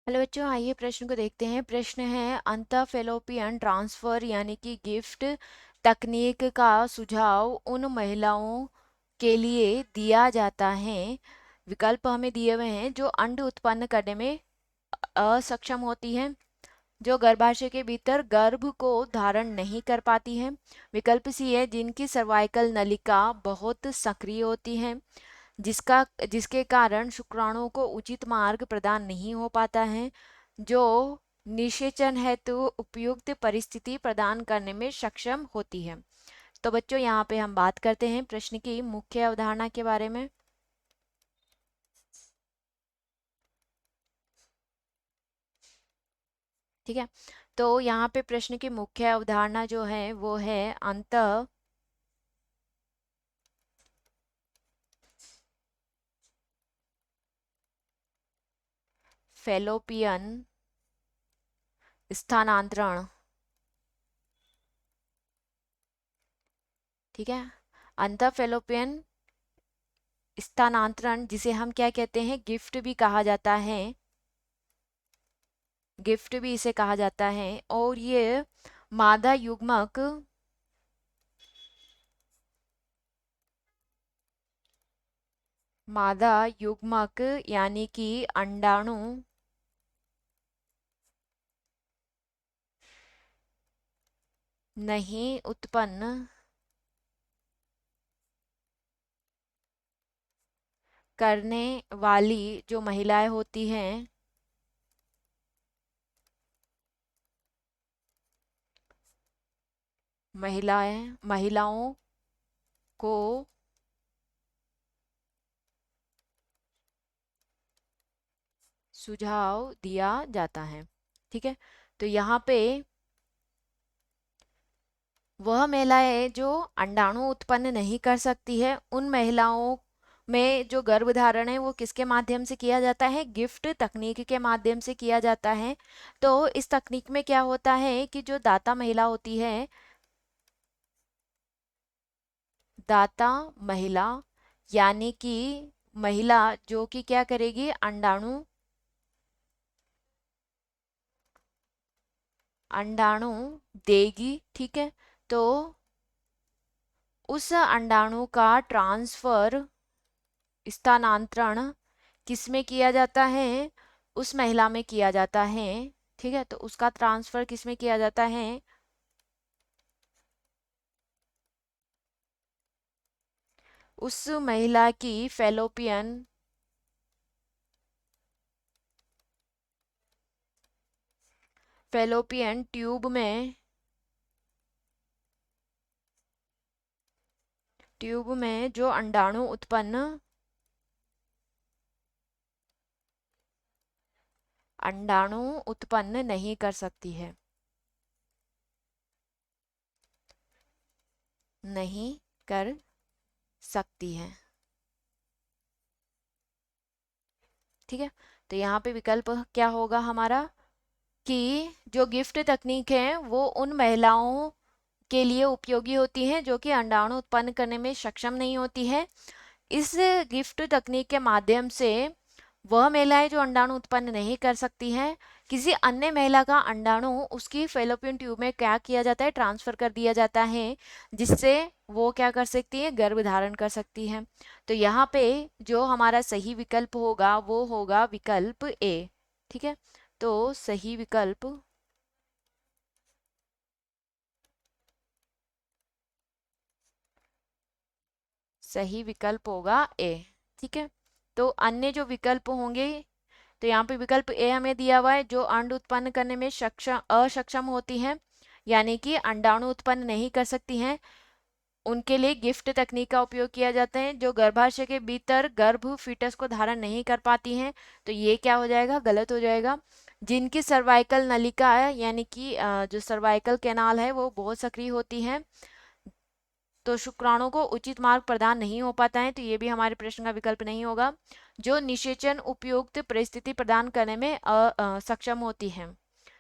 Hello बच्चों, आइए प्रश्न को देखते हैं। प्रश्न है अंतःफेलोपियन ट्रांसफर यानी कि गिफ्ट तकनीक का सुझाव उन महिलाओं के लिए दिया जाता है। विकल्प हमें दिए हुए हैं जो अंड उत्पन्न करने में असक्षम होती हैं, जो गर्भाशय के भीतर गर्भ को धारण नहीं कर पाती है। विकल्प सी है जिनकी सर्वाइकल नलिका बहुत सक्रिय होती है, जिसके कारण शुक्राणुओं को उचित मार्ग प्रदान नहीं हो पाता है, जो निषेचन हेतु उपयुक्त परिस्थिति प्रदान करने में सक्षम होती है। तो बच्चों, यहाँ पे हम बात करते हैं प्रश्न की मुख्य अवधारणा के बारे में। ठीक है, तो यहाँ पे प्रश्न की मुख्य अवधारणा जो है वो है अंत फेलोपियन स्थानांतरण। ठीक है, अंत फेलोपियन स्थानांतरण, जिसे हम क्या कहते हैं, गिफ्ट भी कहा जाता है, गिफ्ट भी इसे कहा जाता है। और ये मादा युग्मक मादा युग्मक यानी कि अंडाणु नहीं उत्पन्न करने वाली जो महिलाएं होती हैं, महिलाओं को सुझाव दिया जाता है। ठीक है, तो यहाँ पे वह महिलाएं जो अंडाणु उत्पन्न नहीं कर सकती है, उन महिलाओं में जो गर्भधारण है वो किसके माध्यम से किया जाता है, गिफ्ट तकनीक के माध्यम से किया जाता है। तो इस तकनीक में क्या होता है कि जो दाता महिला होती है, दाता महिला यानी कि महिला जो कि क्या करेगी, अंडाणु अंडाणु देगी। ठीक है, तो उस अंडाणु का ट्रांसफर, स्थानांतरण किसमें किया जाता है, उस महिला में किया जाता है। ठीक है, तो उसका ट्रांसफर किसमें किया जाता है, उस महिला की फेलोपियन ट्यूब में जो अंडाणु उत्पन्न नहीं कर सकती है, नहीं कर सकती है। ठीक है, तो यहाँ पे विकल्प क्या होगा हमारा, कि जो गिफ्ट तकनीक है वो उन महिलाओं के लिए उपयोगी होती है जो कि अंडाणु उत्पन्न करने में सक्षम नहीं होती है। इस गिफ्ट तकनीक के माध्यम से वह महिलाएं जो अंडाणु उत्पन्न नहीं कर सकती हैं, किसी अन्य महिला का अंडाणु उसकी फेलोपियन ट्यूब में क्या किया जाता है, ट्रांसफर कर दिया जाता है, जिससे वो क्या कर सकती है, गर्भ धारण कर सकती है। तो यहाँ पे जो हमारा सही विकल्प होगा वो होगा विकल्प ए। ठीक है, तो सही विकल्प होगा ए। ठीक है, तो अन्य जो विकल्प होंगे, तो यहाँ पे विकल्प ए हमें दिया हुआ है, जो अंड उत्पन्न करने में अक्षम होती हैं, यानी कि अंडाणु उत्पन्न नहीं कर सकती हैं, उनके लिए गिफ्ट तकनीक का उपयोग किया जाता है। जो गर्भाशय के भीतर गर्भ फीटस को धारण नहीं कर पाती हैं, तो ये क्या हो जाएगा, गलत हो जाएगा। जिनकी सर्वाइकल नलिका है यानी कि जो सर्वाइकल कैनाल है वो बहुत सक्रिय होती है, तो शुक्राणु को उचित मार्ग प्रदान नहीं हो पाता है, तो ये भी हमारे प्रश्न का विकल्प नहीं होगा। जो निषेचन उपयुक्त परिस्थिति प्रदान करने में सक्षम होती है,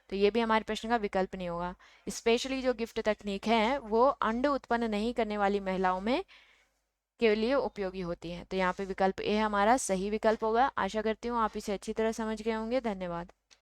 तो ये भी हमारे प्रश्न का विकल्प नहीं होगा। स्पेशली जो गिफ्ट तकनीक है वो अंड उत्पन्न नहीं करने वाली महिलाओं में के लिए उपयोगी होती है, तो यहाँ पे विकल्प ए हमारा सही विकल्प होगा। आशा करती हूँ आप इसे अच्छी तरह समझ गए होंगे। धन्यवाद।